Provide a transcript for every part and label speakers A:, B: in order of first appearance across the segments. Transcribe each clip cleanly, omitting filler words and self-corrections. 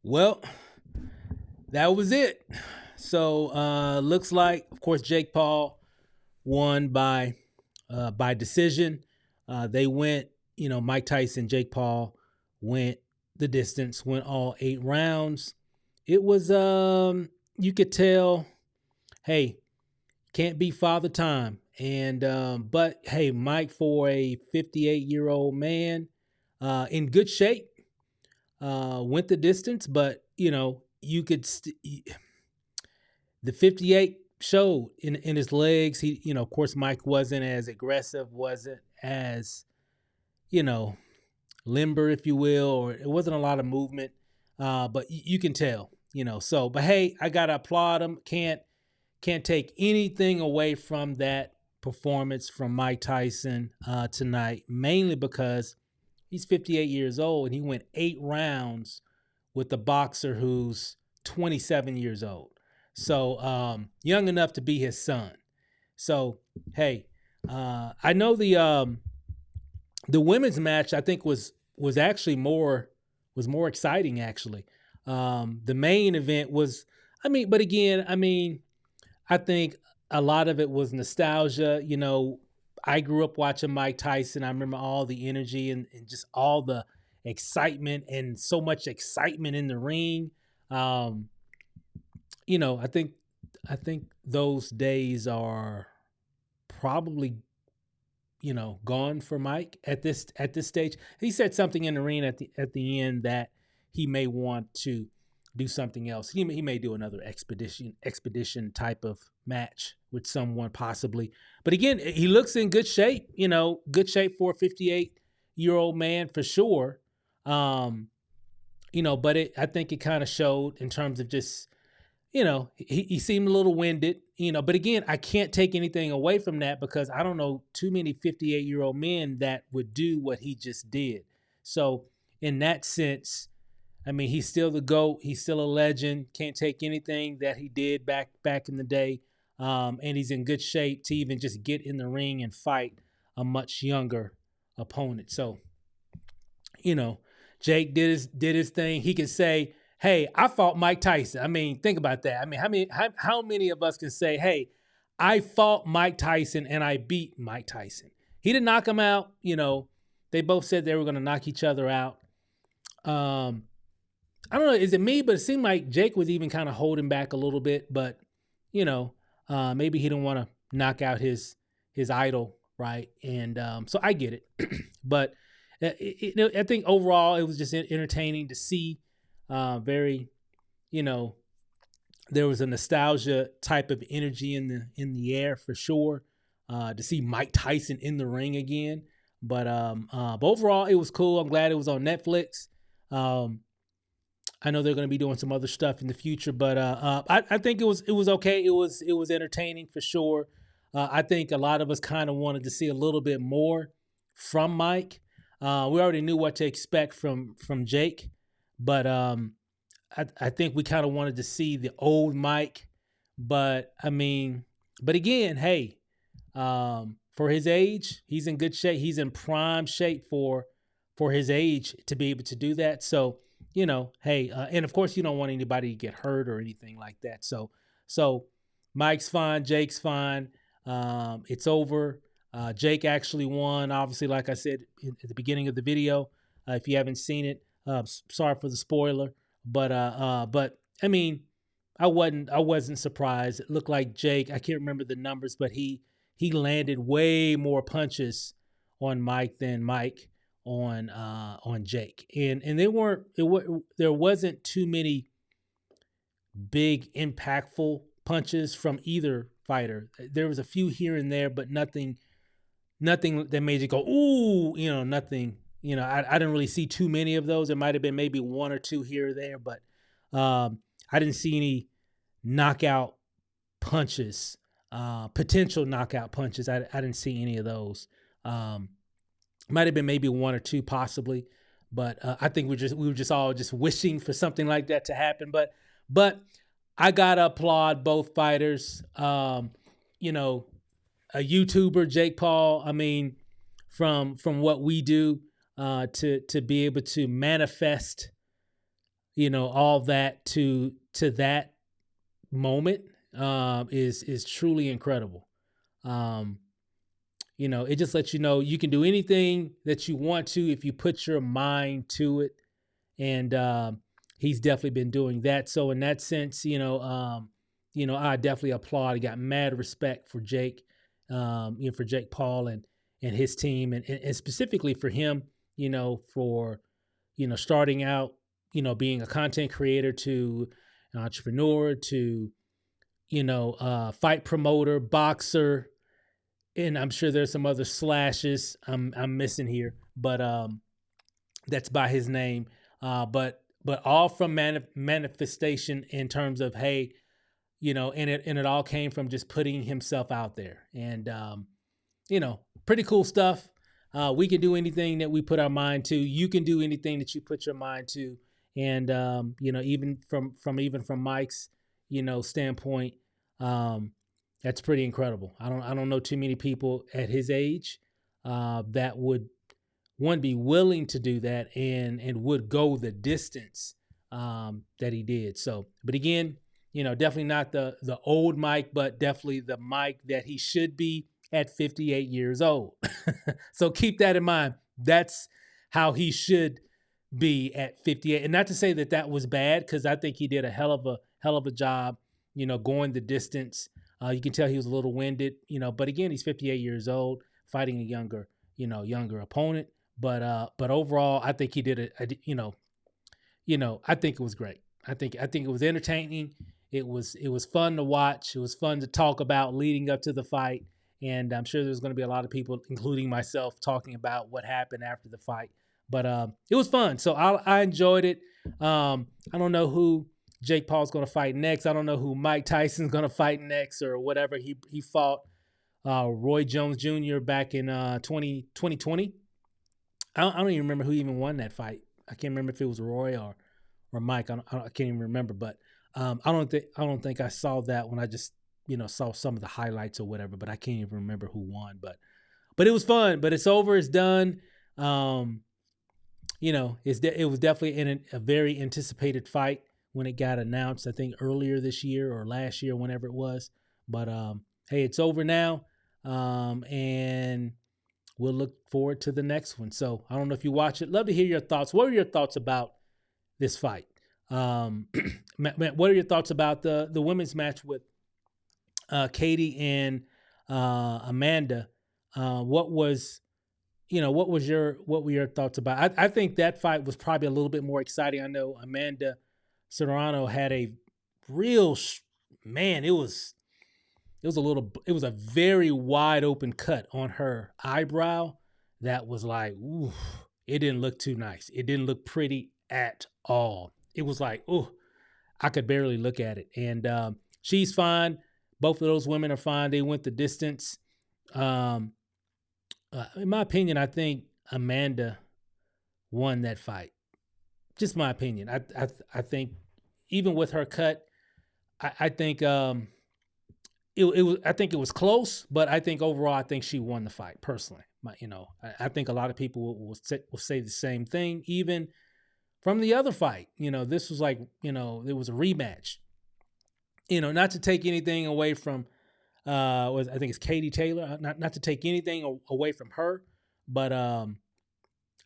A: Well, that was it. So looks like, of course, Jake Paul won by decision. They went, Mike Tyson, Jake Paul went the distance, went all 8 rounds. It was you could tell, hey, can't be father time. And but hey, Mike, for a 58-year-old man, in good shape, went the distance, but you could the 58 showed in his legs. He, of course, Mike wasn't as aggressive, wasn't as, you know, limber, if you will, or it wasn't a lot of movement. But you can tell, So, but hey, I gotta applaud him. Can't take anything away from that performance from Mike Tyson tonight, mainly because he's 58 years old and he went 8 rounds with a boxer who's 27 years old. So young enough to be his son. So hey, I know the women's match I think was actually more exciting actually. The main event was, but again, I think a lot of it was nostalgia. I grew up watching Mike Tyson. I remember all the energy and just all the excitement and so much excitement in the ring. Um, I think those days are probably gone for Mike at this stage. He said something in the ring at the end that he may want to do something else. He may do another expedition type of match with someone possibly. But again, he looks in good shape. Good shape for a 58-year-old man for sure. Um, but I think it kind of showed in terms of just he seemed a little winded, but again, I can't take anything away from that because I don't know too many 58-year-old men that would do what he just did. So, in that sense, he's still the GOAT. He's still a legend. Can't take anything that he did back in the day. And he's in good shape to even just get in the ring and fight a much younger opponent. So, you know, Jake did his thing. He can say, "Hey, I fought Mike Tyson." Think about that. How many of us can say, "Hey, I fought Mike Tyson and I beat Mike Tyson." He didn't knock him out. They both said they were going to knock each other out. Um, I don't know. Is it me? But it seemed like Jake was even kind of holding back a little bit. But maybe he didn't want to knock out his idol, right? And so I get it. But I think overall it was just entertaining to see. Very, you know, there was a nostalgia type of energy in the air for sure. To see Mike Tyson in the ring again, but overall it was cool. I'm glad it was on Netflix. Um, I know they're going to be doing some other stuff in the future, but I think it was okay. It was entertaining for sure. I think a lot of us kind of wanted to see a little bit more from Mike. We already knew what to expect from Jake, but I think we kind of wanted to see the old Mike. But but again, hey, for his age, he's in good shape. He's in prime shape for his age to be able to do that. So hey, and of course you don't want anybody to get hurt or anything like that. So Mike's fine, Jake's fine. It's over. Jake actually won. Obviously, like I said at the beginning of the video, if you haven't seen it, sorry for the spoiler. But I wasn't surprised. It looked like Jake. I can't remember the numbers, but he landed way more punches on Mike than Mike on Jake, and there wasn't too many big impactful punches from either fighter. There was a few here and there, but nothing that made you go ooh, nothing. I didn't really see too many of those. There might have been maybe one or two here or there, but I didn't see any knockout punches, potential knockout punches. I didn't see any of those. Might have been maybe one or two possibly, but I think we were just all just wishing for something like that to happen. But I gotta applaud both fighters. A YouTuber, Jake Paul. From what we do, to be able to manifest, all that to that moment is truly incredible. Um, it just lets you know you can do anything that you want to if you put your mind to it. And he's definitely been doing that. So in that sense, I definitely applaud. I got mad respect for Jake, for Jake Paul and his team, and specifically for him, for starting out, being a content creator to an entrepreneur to fight promoter, boxer, and I'm sure there's some other slashes I'm missing here, but that's by his name. But all from manifestation in terms of, hey, and it all came from just putting himself out there, and pretty cool stuff. We can do anything that we put our mind to. You can do anything that you put your mind to, and even from Mike's standpoint, that's pretty incredible. I don't know too many people at his age that would be willing to do that and would go the distance that he did. So, but again, definitely not the old Mike, but definitely the Mike that he should be at 58 years old. So keep that in mind. That's how he should be at 58. And not to say that that was bad, because I think he did a hell of a job, going the distance. You can tell he was a little winded, but again, he's 58 years old, fighting a younger opponent. But overall, I think he did I think it was great. I think it was entertaining. It was fun to watch. It was fun to talk about leading up to the fight. And I'm sure there's going to be a lot of people, including myself, talking about what happened after the fight. But it was fun. So I enjoyed it. I don't know who Jake Paul's going to fight next. I don't know who Mike Tyson's going to fight next or whatever. He fought Roy Jones Jr. back in 2020. I don't even remember who even won that fight. I can't remember if it was Roy or Mike. I can't even remember. But I don't think I saw that when I just saw some of the highlights or whatever. But I can't even remember who won. But it was fun. But it's over. It's done. It was definitely a very anticipated fight when it got announced. I think earlier this year or last year, whenever it was. But hey, it's over now, and we'll look forward to the next one. So I don't know if you watch it. Love to hear your thoughts. What are your thoughts about this fight? Matt, what are your thoughts about the women's match with Katie and Amanda? What were your thoughts about? I think that fight was probably a little bit more exciting. I know Amanda Serrano had a real man. It was a very wide open cut on her eyebrow that was like, ooh, it didn't look too nice. It didn't look pretty at all. It was like, ooh, I could barely look at it. And she's fine. Both of those women are fine. They went the distance. In my opinion, I think Amanda won that fight. Just my opinion. I think even with her cut, I think I think it was close, but I think overall, I think she won the fight personally. I think a lot of people will say the same thing, even from the other fight. This was like, it was a rematch. Not to take anything away from, I think it's Katie Taylor. Not to take anything away from her, but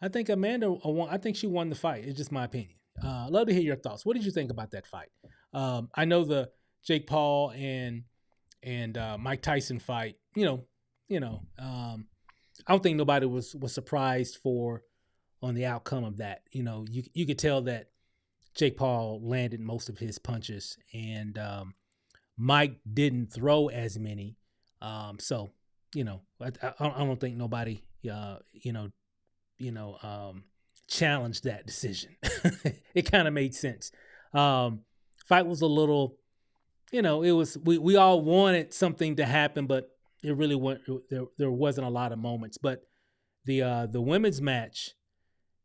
A: I think Amanda won. I think she won the fight. It's just my opinion. Love to hear your thoughts. What did you think about that fight? I know the Jake Paul and Mike Tyson fight. I don't think nobody was surprised on the outcome of that. You could tell that Jake Paul landed most of his punches, and Mike didn't throw as many. So I don't think nobody challenged that decision. It kind of made sense. Fight was a little, it was we all wanted something to happen, but it really there wasn't a lot of moments. But the women's match,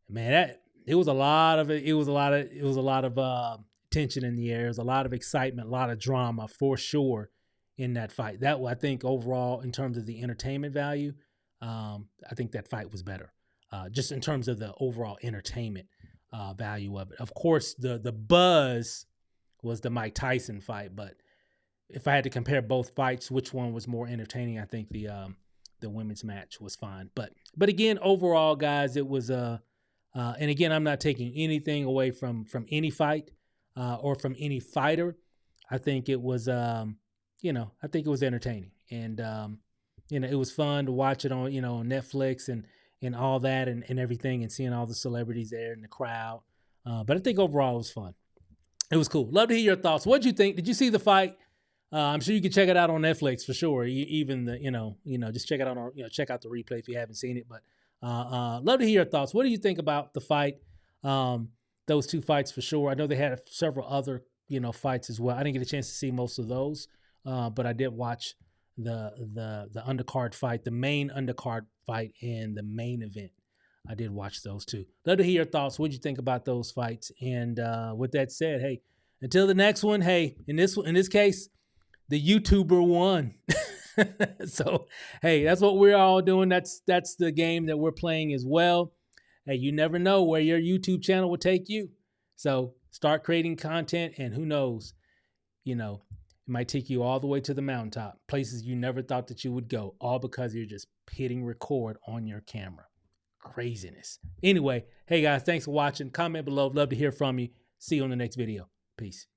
A: man, it was a lot of tension in the air. There was a lot of excitement, a lot of drama for sure in that fight. That, I think, overall, in terms of the entertainment value, I think that fight was better. Just in terms of the overall entertainment. value of it. Of course, the buzz was the Mike Tyson fight, but if I had to compare both fights, which one was more entertaining, I think the women's match was fine. But again, overall, guys, it was and again, I'm not taking anything away from any fight or from any fighter. I think it was I think it was entertaining, and it was fun to watch it on on Netflix and all that and everything, and seeing all the celebrities there in the crowd. But I think overall it was fun. It was cool. Love to hear your thoughts. What did you think? Did you see the fight? I'm sure you can check it out on Netflix for sure. Even the just check it out on check out the replay if you haven't seen it. But love to hear your thoughts. What do you think about the fight? Those two fights for sure. I know they had several other fights as well. I didn't get a chance to see most of those, but I did watch the undercard fight, the main undercard fight, and the main event. I did watch those too. Love to hear your thoughts. What did you think about those fights? And with that said, hey, until the next one, hey, in this case, the YouTuber won. So, hey, that's what we're all doing. That's the game that we're playing as well. Hey, you never know where your YouTube channel will take you. So start creating content, and who knows, it might take you all the way to the mountaintop, places you never thought that you would go, all because you're just hitting record on your camera. Craziness. Anyway, hey guys, thanks for watching. Comment below. Love to hear from you. See you on the next video. Peace.